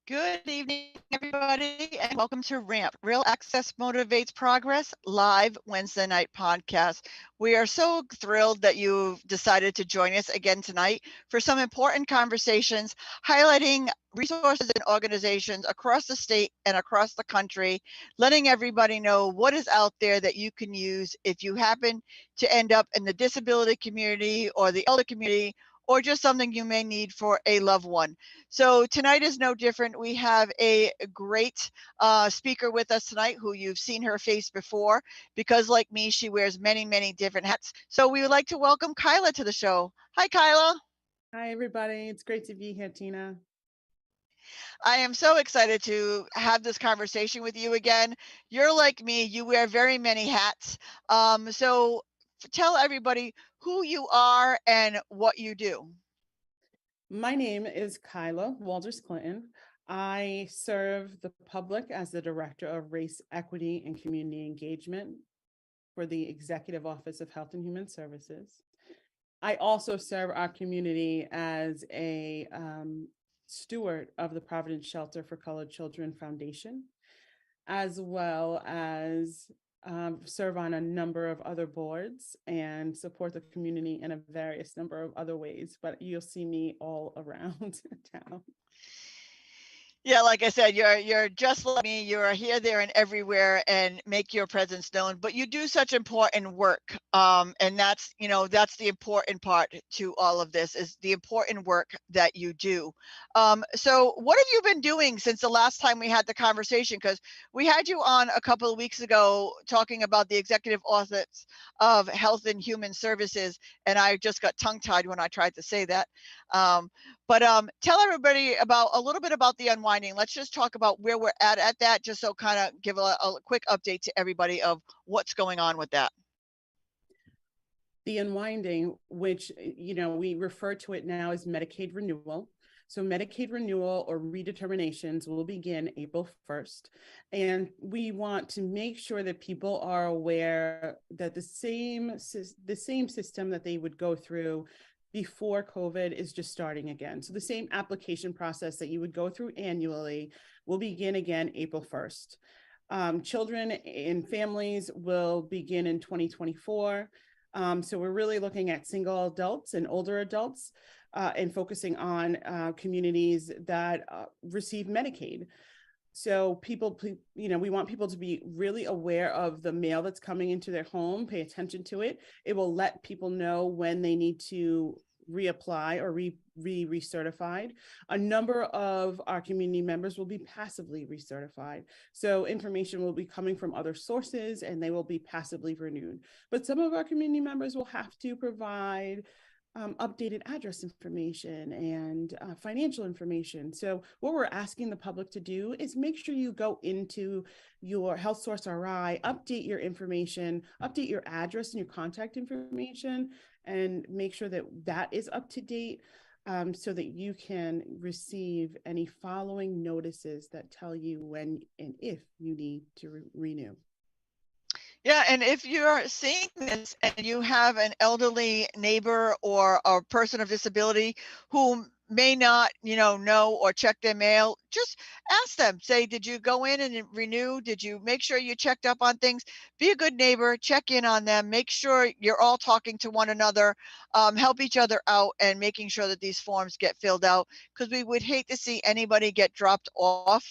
Good evening, everybody, and welcome to RAMP, Real Access Motivates Progress, live Wednesday night podcast. We are so thrilled that you've decided to join us again tonight for some important conversations highlighting resources and organizations across the state and across the country, letting everybody know what is out there that you can use if you happen to end up in the disability community or the elder community, or just something you may need for a loved one. So tonight is no different. We have a great speaker with us tonight who you've seen her face before because, like me, she wears many, many different hats. So we would like to welcome Kyla to the show. Hi, Kyla. Hi, everybody. It's great to be here, Tina. I am so excited to have this conversation with you again. You're like me, you wear very many hats. So tell everybody who you are and what you do. My name is Kyla Walters Clinton. I serve the public as the Director of Race, Equity, and Community Engagement for the Executive Office of Health and Human Services. I also serve our community as a steward of the Providence Shelter for Colored Children Foundation, as well as serve on a number of other boards and support the community in a various number of other ways, but you'll see me all around town. Yeah, like I said, you're just like me. You're here, there, and everywhere, and make your presence known. But you do such important work, and that's the important part to all of this is the important work that you do. So, what have you been doing since the last time we had the conversation? Because we had you on a couple of weeks ago talking about the Executive Office of Health and Human Services, and I just got tongue-tied when I tried to say that. But tell everybody about a little bit about the unwinding. Let's just talk about where we're at that, just so kind of give a quick update to everybody of what's going on with that. The unwinding, which, we refer to it now as Medicaid renewal. So Medicaid renewal or redeterminations will begin April 1st. And we want to make sure that people are aware that the same system that they would go through before COVID is just starting again. So the same application process that you would go through annually will begin again April 1st. Children and families will begin in 2024. So we're really looking at single adults and older adults and focusing on communities that receive Medicaid. So people, we want people to be really aware of the mail that's coming into their home, pay attention to it. It will let people know when they need to reapply or recertified. A number of our community members will be passively recertified. So information will be coming from other sources and they will be passively renewed. But some of our community members will have to provide updated address information and financial information. So what we're asking the public to do is make sure you go into your Health Source RI, update your information, update your address and your contact information, and make sure that that is up to date so that you can receive any following notices that tell you when and if you need to renew. Yeah, and if you're seeing this and you have an elderly neighbor or a person of disability who may not, know or check their mail, just ask them. Say, did you go in and renew? Did you make sure you checked up on things? Be a good neighbor, check in on them, make sure you're all talking to one another, help each other out and making sure that these forms get filled out, because we would hate to see anybody get dropped off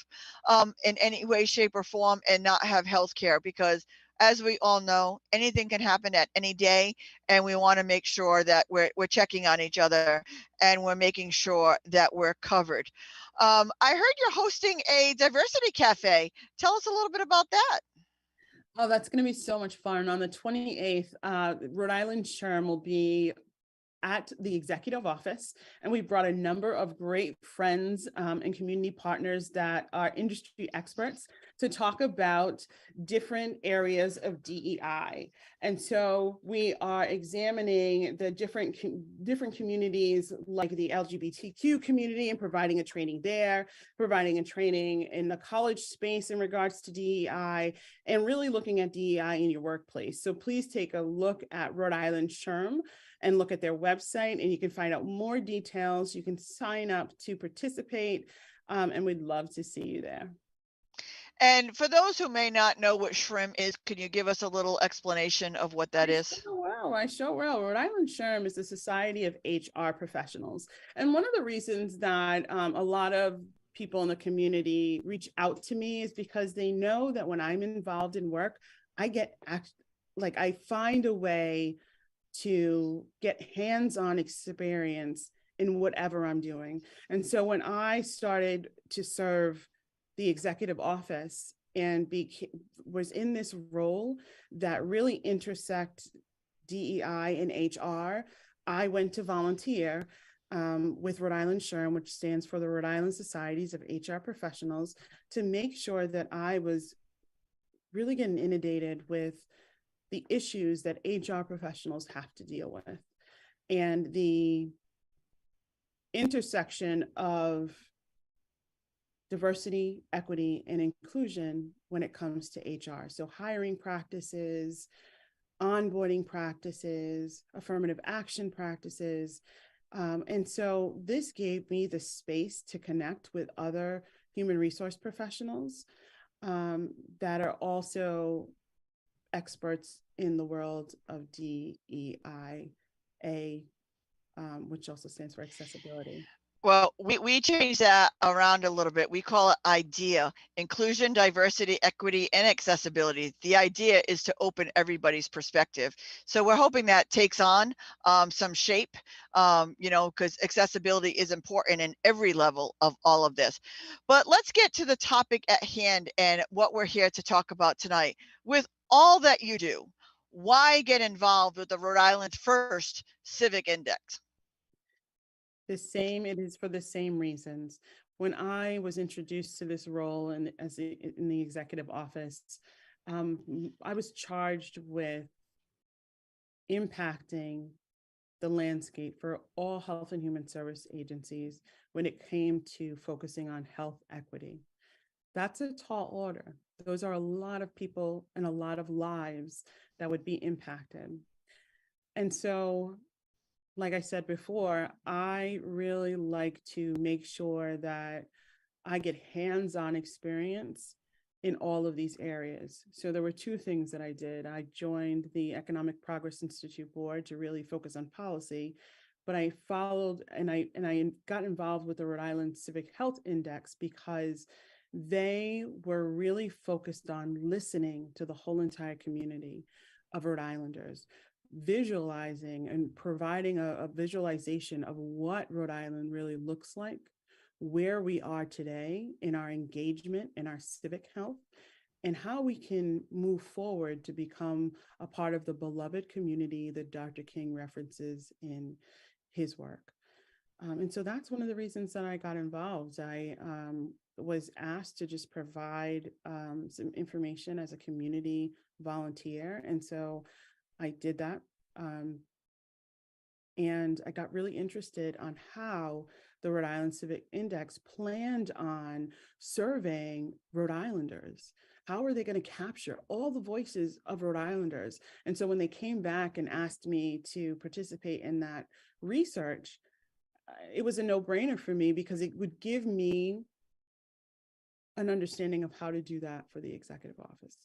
in any way, shape, or form and not have health care, because as we all know, anything can happen at any day, and we want to make sure that we're checking on each other and we're making sure that we're covered. I heard you're hosting a diversity cafe. Tell us a little bit about that. Oh, that's going to be so much fun. On the 28th, Rhode Island SHRM will be at the executive office, and we brought a number of great friends and community partners that are industry experts to talk about different areas of DEI. And so we are examining the different communities like the LGBTQ community and providing a training there, providing a training in the college space in regards to DEI, and really looking at DEI in your workplace. So please take a look at Rhode Island SHRM and look at their website, and you can find out more details. You can sign up to participate. And we'd love to see you there. And for those who may not know what SHRM is, can you give us a little explanation of what that is? I sure will. Rhode Island SHRM is the Society of HR Professionals. And one of the reasons that a lot of people in the community reach out to me is because they know that when I'm involved in work, I find a way to get hands-on experience in whatever I'm doing. And so when I started to serve the executive office and was in this role that really intersect DEI and HR, I went to volunteer with Rhode Island SHRM, which stands for the Rhode Island Societies of HR Professionals, to make sure that I was really getting inundated with the issues that HR professionals have to deal with and the intersection of diversity, equity, and inclusion when it comes to HR. So hiring practices, onboarding practices, affirmative action practices. And so this gave me the space to connect with other human resource professionals that are also experts in the world of DEIA, which also stands for accessibility. Well, we changed that around a little bit. We call it IDEA, inclusion, diversity, equity, and accessibility. The idea is to open everybody's perspective. So we're hoping that takes on some shape, because accessibility is important in every level of all of this. But let's get to the topic at hand and what we're here to talk about tonight. With all that you do, why get involved with the Rhode Island First Civic Index? It is for the same reasons. When I was introduced to this role in the executive office, I was charged with impacting the landscape for all health and human service agencies when it came to focusing on health equity. That's a tall order. Those are a lot of people and a lot of lives that would be impacted. And so, like I said before, I really like to make sure that I get hands-on experience in all of these areas. So there were two things that I did. I joined the Economic Progress Institute board to really focus on policy, but I followed and I got involved with the Rhode Island Civic Health Index because they were really focused on listening to the whole entire community of Rhode Islanders, visualizing and providing a visualization of what Rhode Island really looks like, where we are today in our engagement in our civic health, and how we can move forward to become a part of the beloved community that Dr. King references in his work. And so that's one of the reasons that I got involved. I was asked to just provide some information as a community volunteer. And so I did that. And I got really interested on how the Rhode Island Civic Index planned on surveying Rhode Islanders. How are they going to capture all the voices of Rhode Islanders? And so when they came back and asked me to participate in that research, it was a no-brainer for me because it would give me an understanding of how to do that for the executive office.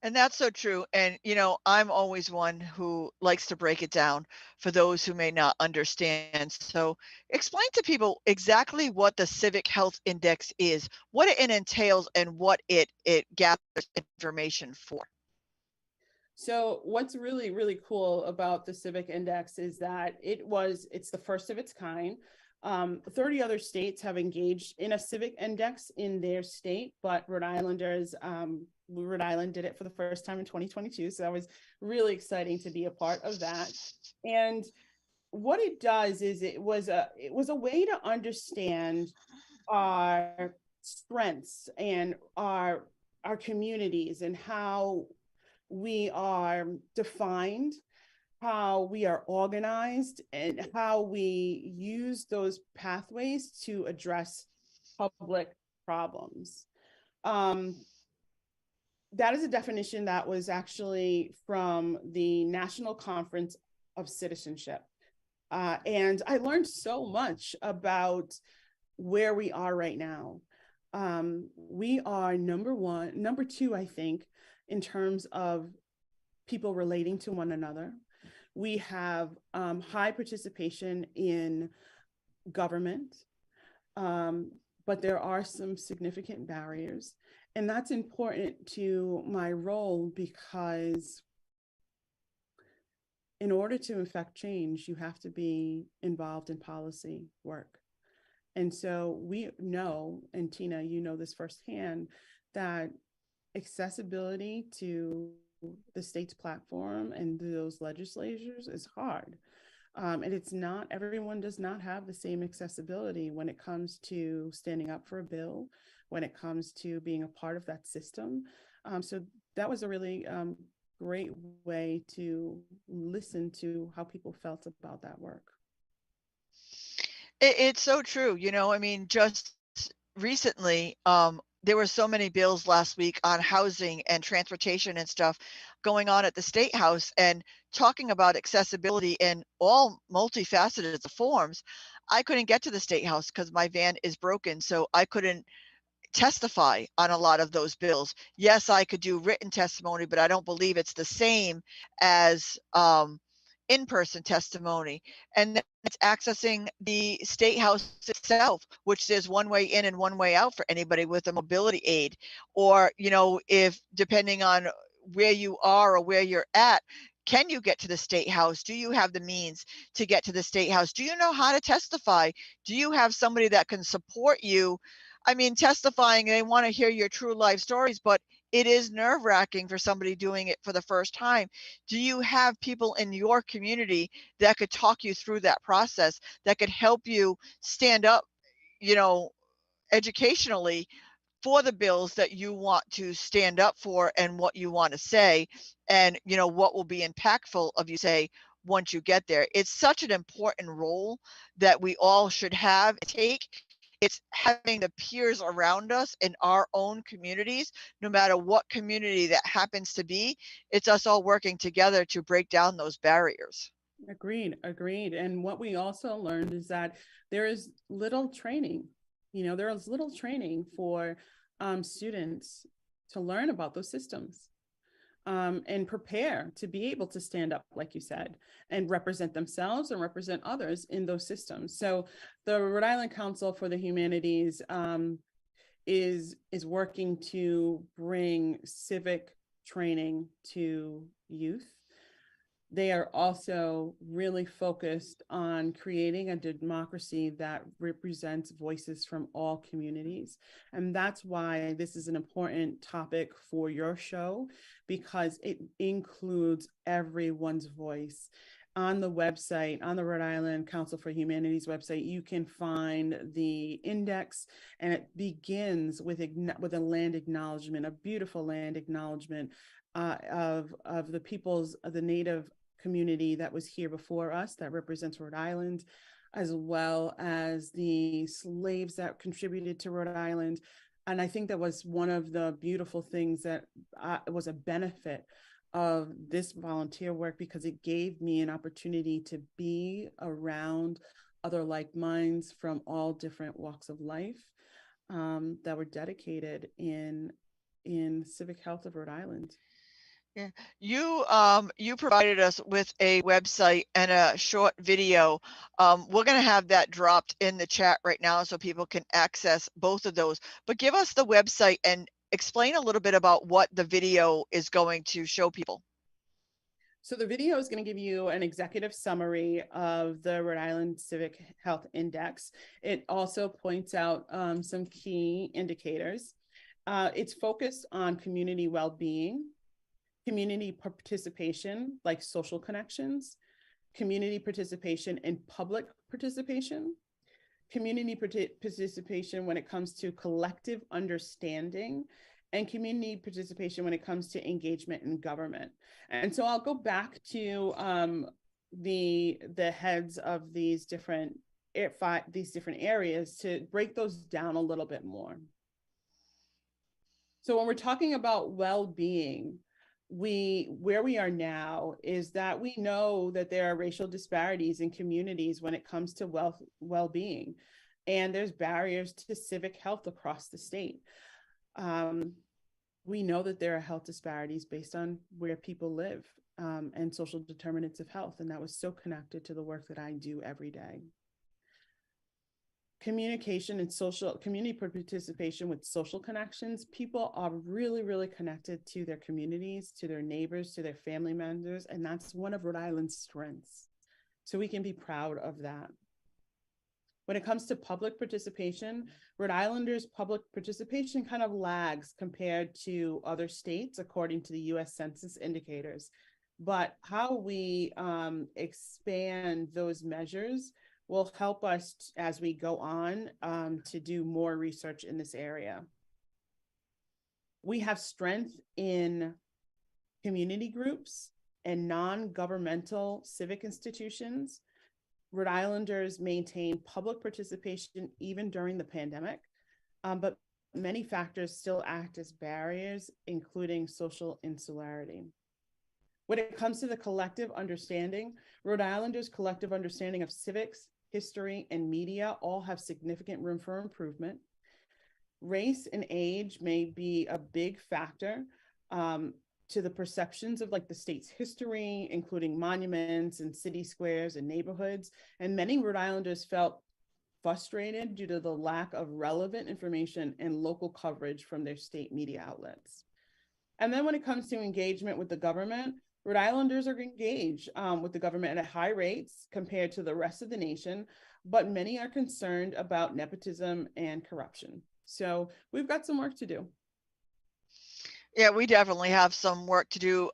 And that's so true. And, I'm always one who likes to break it down for those who may not understand. So explain to people exactly what the Civic Health Index is, what it entails, and what it gathers information for. So what's really, really cool about the Civic Index is that it's the first of its kind. 30 other states have engaged in a civic index in their state, but Rhode Island did it for the first time in 2022. So that was really exciting to be a part of that. And what it does is it was a way to understand our strengths and our communities and how we are defined, how we are organized, and how we use those pathways to address public problems. That is a definition that was actually from the National Conference of Citizenship. And I learned so much about where we are right now. We are number two, I think, in terms of people relating to one another. We have high participation in government, but there are some significant barriers. And that's important to my role because in order to effect change, you have to be involved in policy work. And so we know, and Tina, you know this firsthand, that accessibility to the state's platform and those legislatures is hard. And it's not, everyone does not have the same accessibility when it comes to standing up for a bill, when it comes to being a part of that system. So that was a really great way to listen to how people felt about that work. It's so true. I mean, just recently, there were so many bills last week on housing and transportation and stuff going on at the State House and talking about accessibility in all multifaceted forms. I couldn't get to the State House because my van is broken, so I couldn't testify on a lot of those bills. Yes, I could do written testimony, but I don't believe it's the same as in-person testimony. And then it's accessing the State House itself, which there's one way in and one way out for anybody with a mobility aid. Or, if depending on where you are or where you're at, can you get to the State House? Do you have the means to get to the State House? Do you know how to testify? Do you have somebody that can support you? I mean, testifying, they want to hear your true life stories, but it is nerve-wracking for somebody doing it for the first time. Do you have people in your community that could talk you through that process, that could help you stand up, educationally for the bills that you want to stand up for and what you want to say, and what will be impactful of you say once you get there? It's such an important role that we all should have and take. It's having the peers around us in our own communities, no matter what community that happens to be. It's us all working together to break down those barriers. Agreed. And what we also learned is that there is little training. There is little training for students to learn about those systems and prepare to be able to stand up, like you said, and represent themselves and represent others in those systems. So the Rhode Island Council for the Humanities is working to bring civic training to youth. They are also really focused on creating a democracy that represents voices from all communities. And that's why this is an important topic for your show, because it includes everyone's voice. On the website, on the Rhode Island Council for Humanities website, you can find the index, and it begins with a land acknowledgement, a beautiful land acknowledgement of the peoples of the Native community that was here before us, that represents Rhode Island, as well as the slaves that contributed to Rhode Island. And I think that was one of the beautiful things that was a benefit of this volunteer work, because it gave me an opportunity to be around other like minds from all different walks of life that were dedicated in civic health of Rhode Island. Yeah. You provided us with a website and a short video. We're going to have that dropped in the chat right now so people can access both of those. But give us the website and explain a little bit about what the video is going to show people. So the video is going to give you an executive summary of the Rhode Island Civic Health Index. It also points out some key indicators. It's focused on community well-being, community participation, like social connections, community participation and public participation, community participation when it comes to collective understanding, and community participation when it comes to engagement in government. And so I'll go back to the heads of these different areas to break those down a little bit more. So when we're talking about well-being, where we are now is that we know that there are racial disparities in communities when it comes to well-being. And there's barriers to civic health across the state. We know that there are health disparities based on where people live, and social determinants of health. And that was so connected to the work that I do every day. Communication and social community participation with social connections. People are really, really connected to their communities, to their neighbors, to their family members. And that's one of Rhode Island's strengths. So we can be proud of that. When it comes to public participation, Rhode Islanders' public participation kind of lags compared to other states, according to the US Census indicators. But how we expand those measures will help us as we go on to do more research in this area. We have strength in community groups and non-governmental civic institutions. Rhode Islanders maintain public participation even during the pandemic, but many factors still act as barriers, including social insularity. When it comes to the collective understanding, Rhode Islanders' collective understanding of civics, history, and media all have significant room for improvement. Race and age may be a big factor to the perceptions of like the state's history, including monuments and city squares and neighborhoods. And many Rhode Islanders felt frustrated due to the lack of relevant information and local coverage from their state media outlets. And then when it comes to engagement with the government, Rhode Islanders are engaged with the government at high rates compared to the rest of the nation, but many are concerned about nepotism and corruption. So we've got some work to do. Yeah, we definitely have some work to do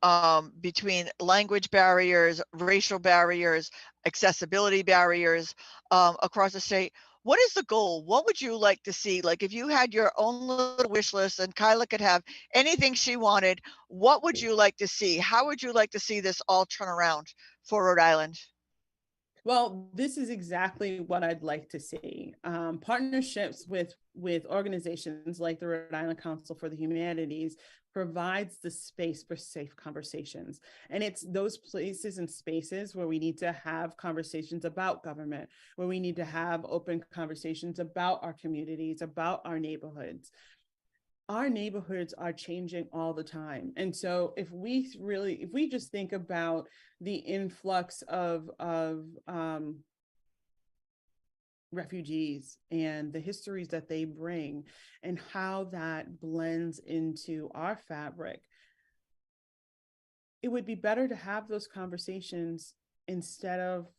between language barriers, racial barriers, accessibility barriers across the state. What is the goal? What would you like to see? Like if you had your own little wish list and Kyla could have anything she wanted, what would you like to see? How would you like to see this all turn around for Rhode Island? Well, this is exactly what I'd like to see. Partnerships with organizations like the Rhode Island Council for the Humanities provides the space for safe conversations. And it's those places and spaces where we need to have conversations about government, where we need to have open conversations about our communities, about our neighborhoods. Our neighborhoods are changing all the time. And so if we just think about the influx of refugees and the histories that they bring and how that blends into our fabric, it would be better to have those conversations instead of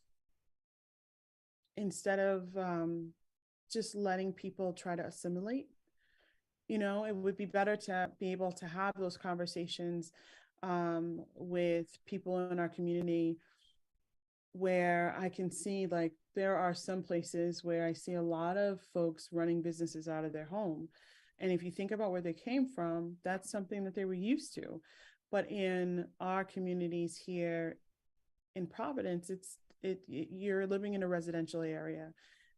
just letting people try to assimilate. You know, it would be better to be able to have those conversations with people in our community where I can see, like, there are some places where I see a lot of folks running businesses out of their home. And if you think about where they came from, that's something that they were used to. But in our communities here in Providence, you're living in a residential area.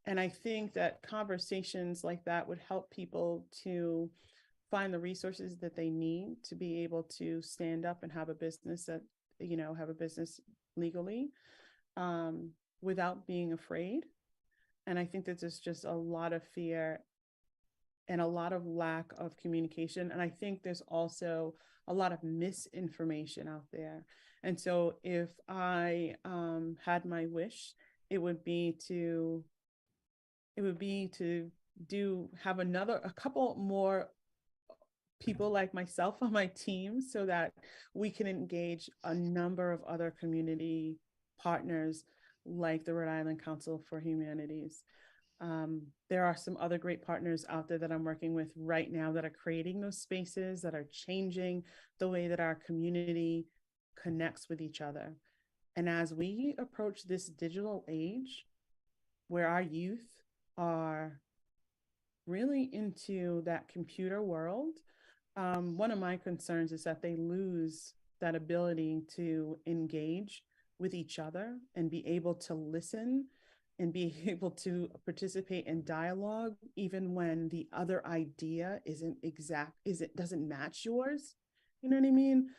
And I think that conversations like that would help people to find the resources that they need to be able to stand up and have a business legally without being afraid. And I think that there's just a lot of fear and a lot of lack of communication. And I think there's also a lot of misinformation out there. And so if I had my wish, it would be to have a couple more people like myself on my team so that we can engage a number of other community partners like the Rhode Island Council for Humanities. There are some other great partners out there that I'm working with right now that are creating those spaces, that are changing the way that our community connects with each other. And as we approach this digital age where our youth are really into that computer world, one of my concerns is that they lose that ability to engage with each other and be able to listen and be able to participate in dialogue, even when the other idea doesn't match yours. You know what I mean?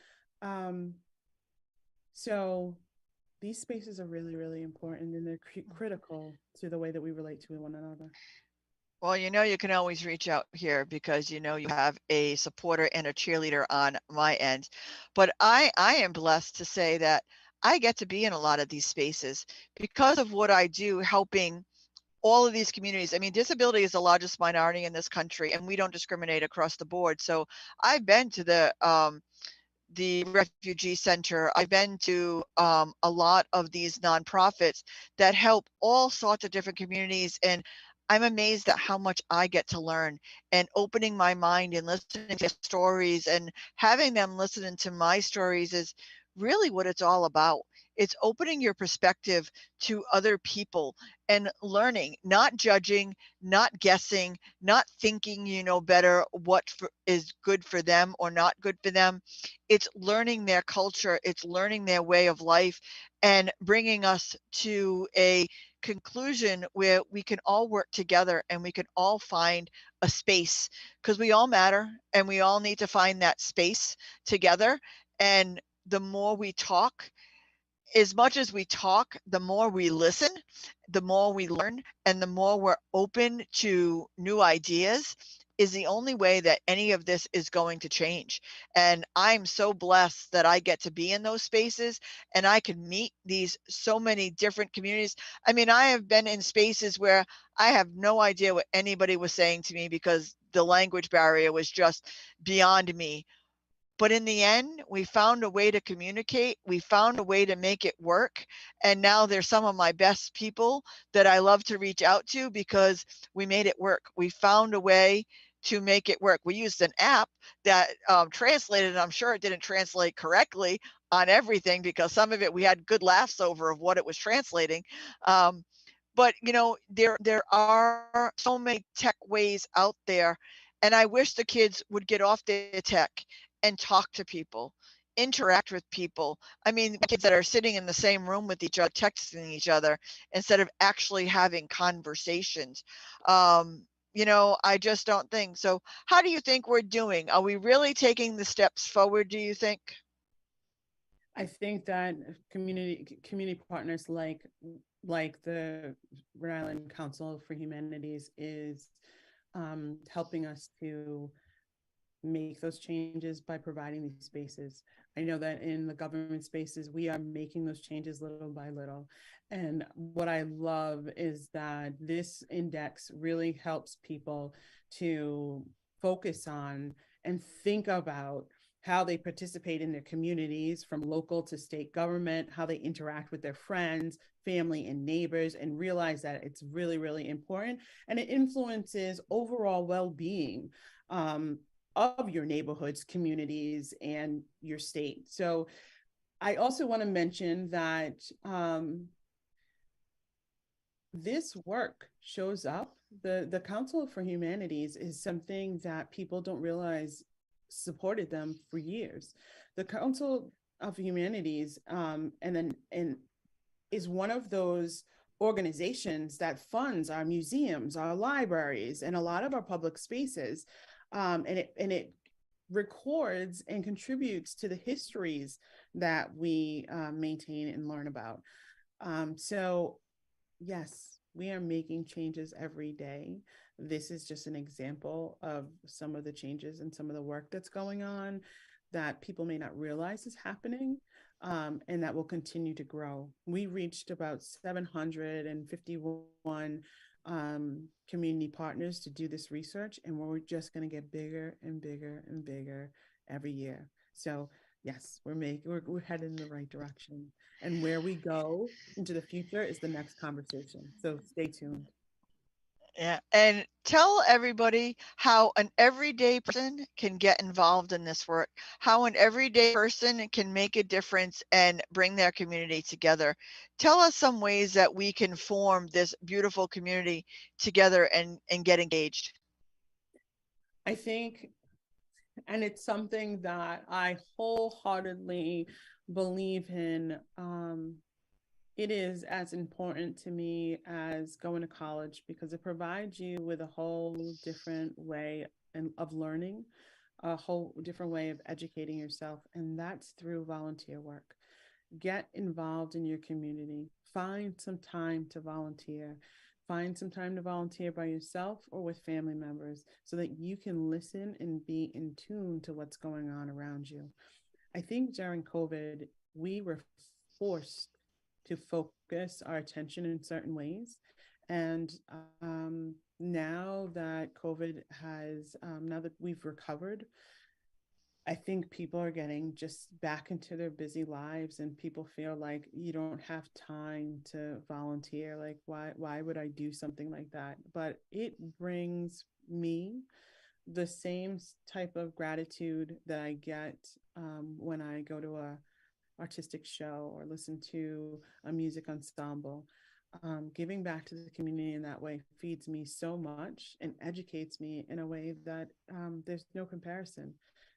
So these spaces are really, really important, and they're critical to the way that we relate to one another. Well, you can always reach out here because you have a supporter and a cheerleader on my end. But I am blessed to say that I get to be in a lot of these spaces because of what I do helping all of these communities. I mean, disability is the largest minority in this country and we don't discriminate across the board. So I've been to the refugee center. I've been to a lot of these nonprofits that help all sorts of different communities. And I'm amazed at how much I get to learn and opening my mind and listening to their stories and having them listening to my stories is really what it's all about. It's opening your perspective to other people and learning, not judging, not guessing, not thinking you know better is good for them or not good for them. It's learning their culture, it's learning their way of life and bringing us to a conclusion where we can all work together and we can all find a space because we all matter and we all need to find that space together. And the more we talk, as much as we talk, the more we listen, the more we learn, and the more we're open to new ideas is the only way that any of this is going to change. And I'm so blessed that I get to be in those spaces and I can meet these so many different communities. I mean, I have been in spaces where I have no idea what anybody was saying to me because the language barrier was just beyond me, but in the end, we found a way to communicate. We found a way to make it work. And now they're some of my best people that I love to reach out to because we made it work. We found a way to make it work. We used an app that translated, and I'm sure it didn't translate correctly on everything because some of it we had good laughs over of what it was translating. But there are so many tech ways out there, and I wish the kids would get off their tech and talk to people, interact with people. I mean, kids that are sitting in the same room with each other, texting each other instead of actually having conversations. I just don't think so. How do you think we're doing? Are we really taking the steps forward, do you think? I think that community partners like the Rhode Island Council for Humanities is helping us to make those changes by providing these spaces. I know that in the government spaces, we are making those changes little by little. And what I love is that this index really helps people to focus on and think about how they participate in their communities from local to state government, how they interact with their friends, family, and neighbors, and realize that it's really, really important. And it influences overall well-being of your neighborhoods, communities, and your state. So I also want to mention that this work shows up. The Council for Humanities is something that people don't realize supported them for years. The Council of Humanities and is one of those organizations that funds our museums, our libraries, and a lot of our public spaces. And it records and contributes to the histories that we maintain and learn about. So yes, we are making changes every day. This is just an example of some of the changes and some of the work that's going on that people may not realize is happening, and that will continue to grow. We reached about 751 community partners to do this research, and we're just going to get bigger and bigger and bigger every year. So yes, we're headed in the right direction. And where we go into the future is the next conversation. So stay tuned. Yeah, and tell everybody how an everyday person can get involved in this work, how an everyday person can make a difference and bring their community together. Tell us some ways that we can form this beautiful community together and get engaged. I think, and it's something that I wholeheartedly believe in. It is as important to me as going to college because it provides you with a whole different way of learning, a whole different way of educating yourself, and that's through volunteer work. get involved in your community. Find some time to volunteer. Find some time to volunteer by yourself or with family members so that you can listen and be in tune to what's going on around you. I think during COVID, we were forced to focus our attention in certain ways. And now that COVID has, now that we've recovered, I think people are getting just back into their busy lives, and people feel like you don't have time to volunteer. Like, why would I do something like that? But it brings me the same type of gratitude that I get when I go to a artistic show or listen to a music ensemble. Giving back to the community in that way feeds me so much and educates me in a way that there's no comparison.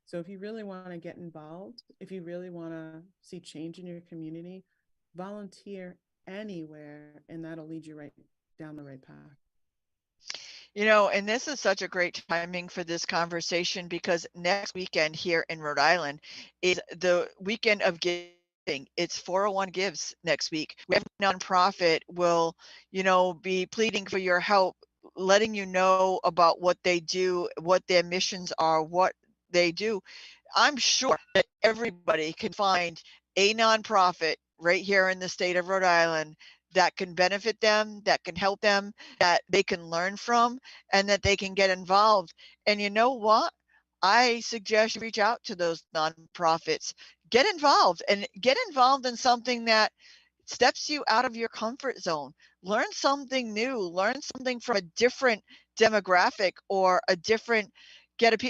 So if you really want to get involved, if you really want to see change in your community, volunteer anywhere, and that'll lead you right down the right path. And this is such a great timing for this conversation because next weekend here in Rhode Island is the weekend of giving. It's 401 Gives next week. We have a nonprofit will, be pleading for your help, letting you know about what they do, what their missions are, what they do. I'm sure that everybody can find a nonprofit right here in the state of Rhode Island that can benefit them, that can help them, that they can learn from, and that they can get involved. And you know what? I suggest you reach out to those nonprofits, get involved, and get involved in something that steps you out of your comfort zone. Learn something new, learn something from a different demographic or a different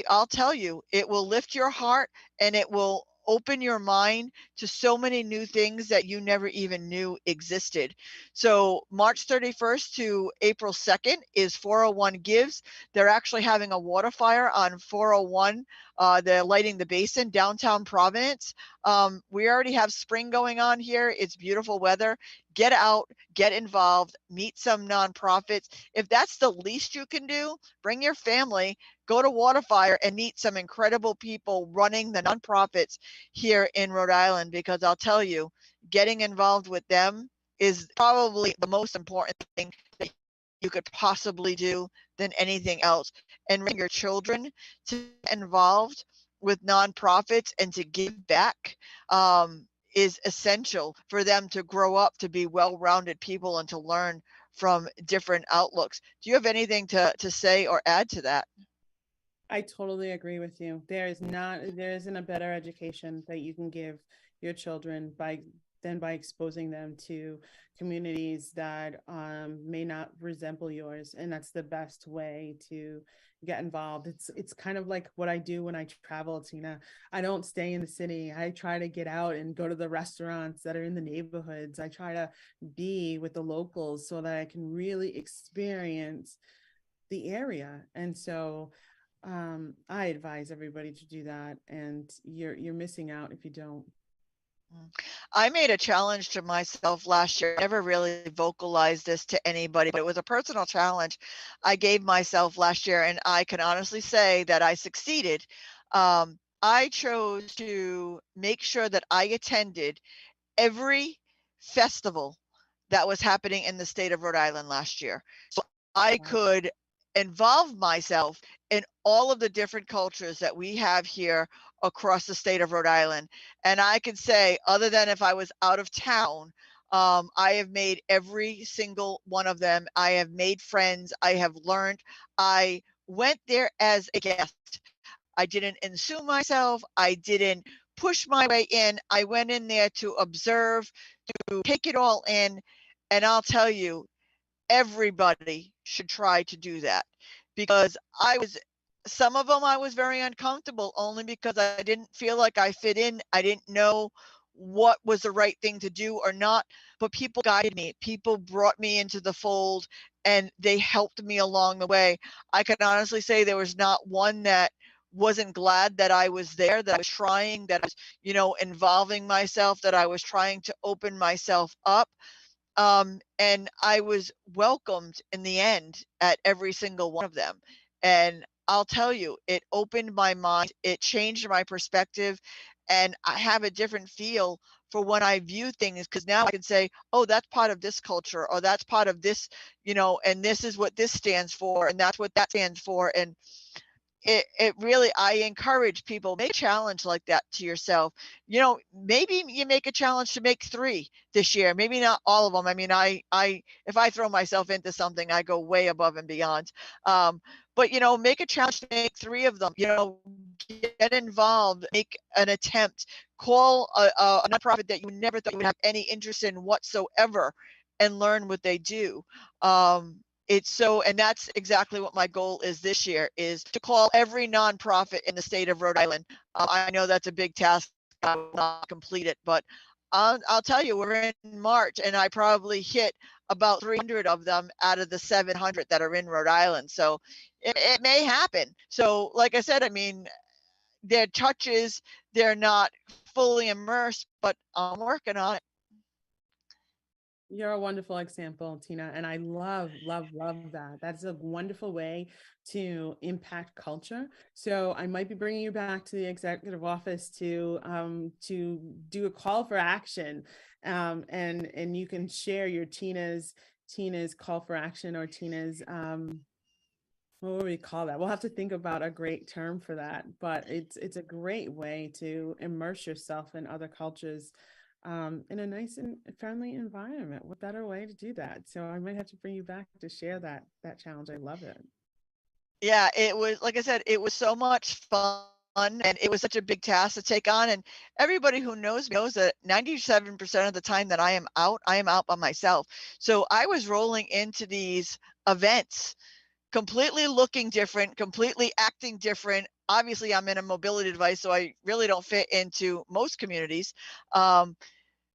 I'll tell you, it will lift your heart and it will open your mind to so many new things that you never even knew existed. So March 31st to April 2nd is 401 Gives. They're actually having a water fire on 401. They're lighting the basin downtown Providence. We already have spring going on here. It's beautiful weather. Get out, get involved, meet some nonprofits. If that's the least you can do, bring your family, go to Waterfire and meet some incredible people running the nonprofits here in Rhode Island, because I'll tell you, getting involved with them is probably the most important thing that you could possibly do than anything else. And raising your children to get involved with nonprofits and to give back is essential for them to grow up to be well-rounded people and to learn from different outlooks. Do you have anything to say or add to that? I totally agree with you. There isn't a better education that you can give your children by exposing them to communities that may not resemble yours, and that's the best way to get involved. It's kind of like what I do when I travel, Tina. I don't stay in the city. I try to get out and go to the restaurants that are in the neighborhoods. I try to be with the locals so that I can really experience the area. And so I advise everybody to do that, and you're missing out if you don't. I made a challenge to myself last year. I never really vocalized this to anybody, but it was a personal challenge I gave myself last year, and I can honestly say that I succeeded. I chose to make sure that I attended every festival that was happening in the state of Rhode Island last year. So I could involve myself in all of the different cultures that we have here across the state of Rhode Island. And I can say, other than if I was out of town, I have made every single one of them. I have made friends. I have learned. I went there as a guest. I didn't assume myself. I didn't push my way in. I went in there to observe, to take it all in. And I'll tell you, everybody should try to do that, because some of them I was very uncomfortable only because I didn't feel like I fit in. I didn't know what was the right thing to do or not, but people guided me. People brought me into the fold and they helped me along the way. I can honestly say there was not one that wasn't glad that I was there, that I was trying, that I was, involving myself, that I was trying to open myself up. And I was welcomed in the end at every single one of them. And I'll tell you, it opened my mind, it changed my perspective, and I have a different feel for when I view things, because now I can say, oh, that's part of this culture, or that's part of this, and this is what this stands for, and that's what that stands for. And it really, I encourage people, make a challenge like that to yourself. Maybe you make a challenge to make 3 this year, maybe not all of them. I mean, I if I throw myself into something, I go way above and beyond. But make a challenge to make 3 of them. Get involved, make an attempt, call a nonprofit that you never thought you would have any interest in whatsoever, and learn what they do. And that's exactly what my goal is this year, is to call every nonprofit in the state of Rhode Island. I know that's a big task. I will not complete it, but I'll tell you, we're in March, and I probably hit about 300 of them out of the 700 that are in Rhode Island. So it may happen. So like I said, I mean, their touches, they're not fully immersed, but I'm working on it. You're a wonderful example, Tina, and I love, love, love that. That's a wonderful way to impact culture. So I might be bringing you back to the executive office to do a call for action, and you can share your Tina's call for action, or Tina's what would we call that? We'll have to think about a great term for that, but it's a great way to immerse yourself in other cultures in a nice and friendly environment. What better way to do that? So I might have to bring you back to share that challenge. I love it. Yeah, it was, like I said, it was so much fun, and it was such a big task to take on. And everybody who knows me knows that 97% of the time that I am out by myself. So I was rolling into these events completely looking different, completely acting different. Obviously, I'm in a mobility device, so I really don't fit into most communities.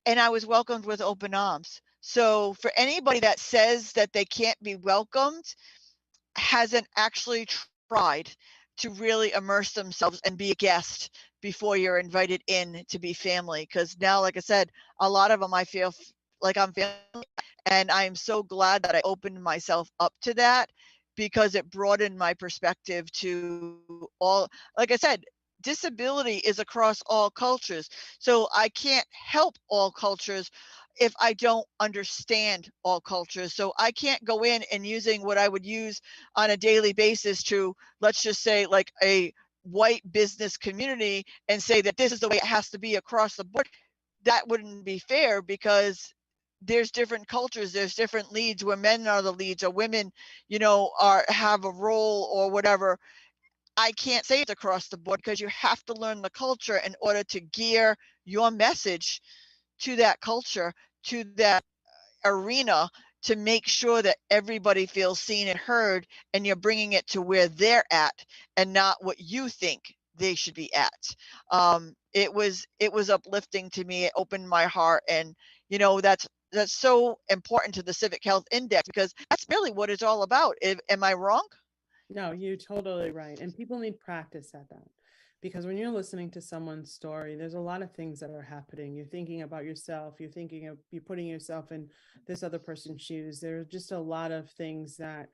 And I was welcomed with open arms. So for anybody that says that they can't be welcomed, hasn't actually tried to really immerse themselves and be a guest before you're invited in to be family. Because now, like I said, a lot of them I feel like I'm family, and I'm so glad that I opened myself up to that, because it broadened my perspective to all. Like I said, disability is across all cultures, so I can't help all cultures if I don't understand all cultures. So I can't go in and using what I would use on a daily basis to, let's just say, like a white business community, and say that this is the way it has to be across the board. That wouldn't be fair, because there's different cultures, there's different leads where men are the leads, or women, have a role or whatever. I can't say it's across the board, because you have to learn the culture in order to gear your message to that culture, to that arena, to make sure that everybody feels seen and heard, and you're bringing it to where they're at and not what you think they should be at. It was uplifting to me. It opened my heart, and that's so important to the Civic Health Index, because that's really what it's all about. Am I wrong? No, you're totally right. And people need practice at that. Because when you're listening to someone's story, there's a lot of things that are happening. You're thinking about yourself, you're putting yourself in this other person's shoes. There are just a lot of things that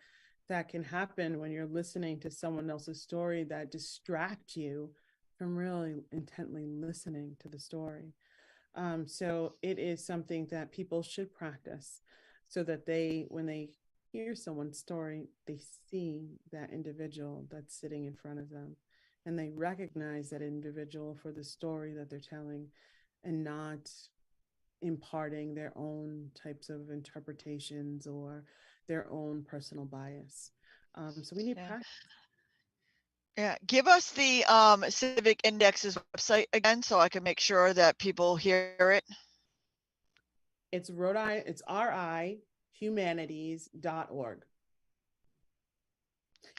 can happen when you're listening to someone else's story that distract you from really intently listening to the story. So it is something that people should practice, so that when they hear someone's story, they see that individual that's sitting in front of them, and they recognize that individual for the story that they're telling, and not imparting their own types of interpretations or their own personal bias. So we need Yeah. practice. Yeah. Give us the Civic Index's website again, so I can make sure that people hear it. It's Rhode Island, it's rihumanities.org.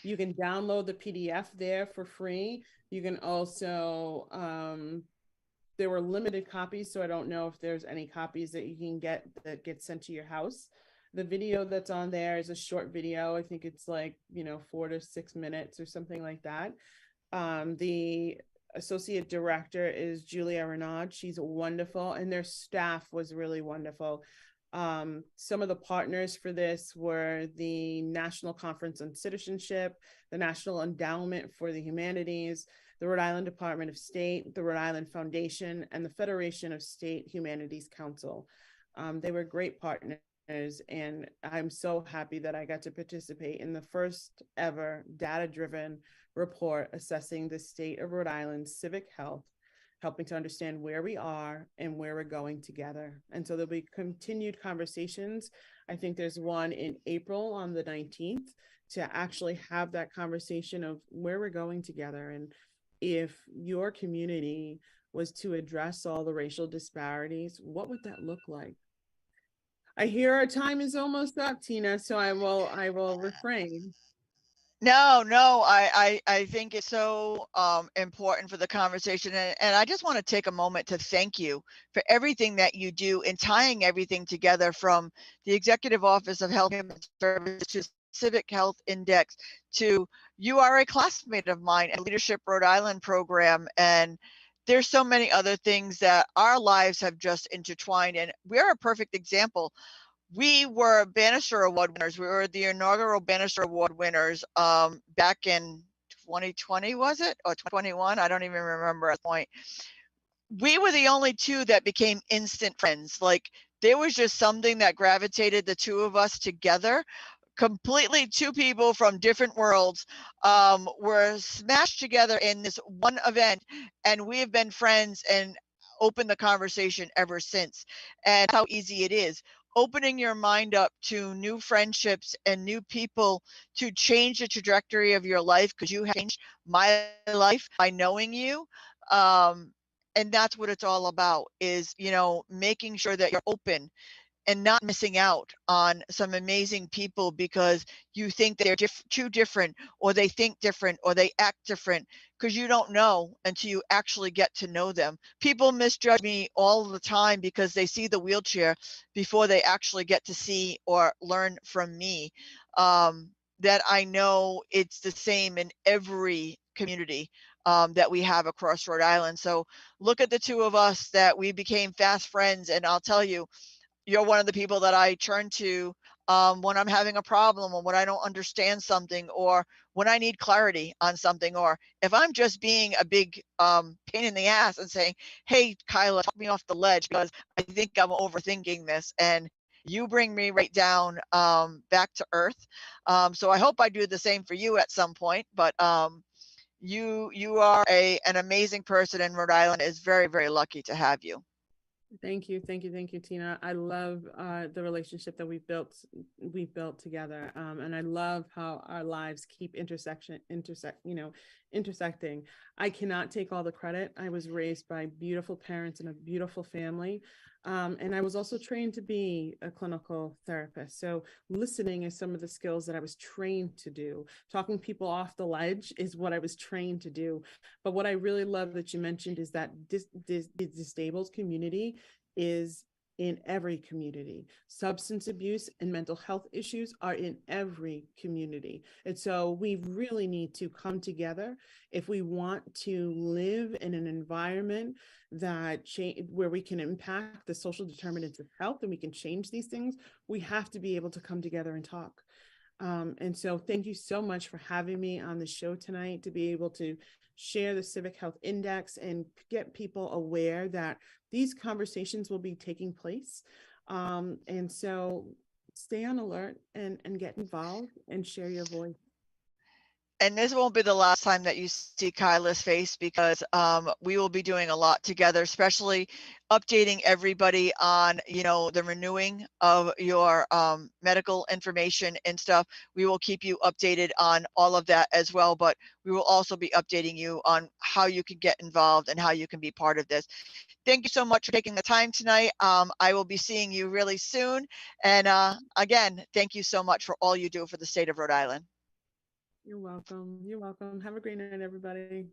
You can download the PDF there for free. You can also, there were limited copies, so I don't know if there's any copies that you can get that get sent to your house. The video that's on there is a short video. I think it's like, 4 to 6 minutes or something like that. The associate director is Julia Renaud. She's wonderful, and their staff was really wonderful. Some of the partners for this were the National Conference on Citizenship, the National Endowment for the Humanities, the Rhode Island Department of State, the Rhode Island Foundation, and the Federation of State Humanities Council. They were great partners, and I'm so happy that I got to participate in the first ever data-driven report assessing the state of Rhode Island's civic health, helping to understand where we are and where we're going together. And so there'll be continued conversations. I think there's one in April on the 19th to actually have that conversation of where we're going together. And if your community was to address all the racial disparities, what would that look like? I hear our time is almost up, Tina, so I will refrain. No, I think it's so important for the conversation. And I just want to take a moment to thank you for everything that you do in tying everything together, from the Executive Office of Health and Human Services to Civic Health Index to you are a classmate of mine at Leadership Rhode Island program. And there's so many other things that our lives have just intertwined. And we're a perfect example. We were Bannister Award winners. We were the inaugural Bannister Award winners back in 2020, was it? Or 2021? I don't even remember at the point. We were the only two that became instant friends. Like, there was just something that gravitated the two of us together. Completely two people from different worlds were smashed together in this one event, and we have been friends and opened the conversation ever since. And how easy it is opening your mind up to new friendships and new people to change the trajectory of your life, because you have changed my life by knowing you. And that's what it's all about, is, making sure that you're open and not missing out on some amazing people because you think they're too different, or they think different, or they act different, because you don't know until you actually get to know them. People misjudge me all the time because they see the wheelchair before they actually get to see or learn from me. That I know it's the same in every community that we have across Rhode Island. So look at the two of us that we became fast friends, and I'll tell you, you're one of the people that I turn to when I'm having a problem, or when I don't understand something, or when I need clarity on something, or if I'm just being a big pain in the ass and saying, hey, Kyla, talk me off the ledge because I think I'm overthinking this. And you bring me right down back to earth. So I hope I do the same for you at some point. But you are an amazing person, and Rhode Island is very, very lucky to have you. Thank you, Tina. I love the relationship that we've built together, and I love how our lives keep intersecting. I cannot take all the credit. I was raised by beautiful parents and a beautiful family, and I was also trained to be a clinical therapist. So listening is some of the skills that I was trained to do. Talking people off the ledge is what I was trained to do. But what I really love that you mentioned is that the disabled community is in every community. Substance abuse and mental health issues are in every community. And so we really need to come together if we want to live in an environment where we can impact the social determinants of health and we can change these things. We have to be able to come together and talk. And so thank you so much for having me on the show tonight, to be able to share the Civic Health Index and get people aware that these conversations will be taking place. And so stay on alert and get involved and share your voice. And this won't be the last time that you see Kyla's face, because we will be doing a lot together, especially updating everybody on, the renewing of your medical information and stuff. We will keep you updated on all of that as well, but we will also be updating you on how you can get involved and how you can be part of this. Thank you so much for taking the time tonight. I will be seeing you really soon. And again, thank you so much for all you do for the state of Rhode Island. You're welcome. You're welcome. Have a great night, everybody.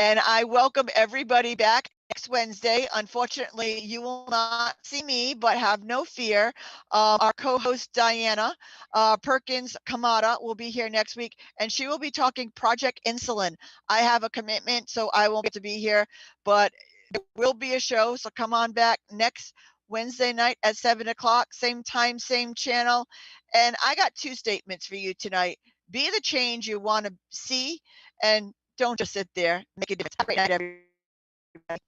And I welcome everybody back next Wednesday. Unfortunately, you will not see me, but have no fear. Our co-host Diana Perkins Kamada will be here next week, and she will be talking Project Insulin. I have a commitment, so I won't get to be here, but there will be a show. So come on back next Wednesday night at 7:00, same time, same channel. And I got two statements for you tonight. Be the change you want to see, and Don't just sit there. Make a difference. Have a great night, everybody.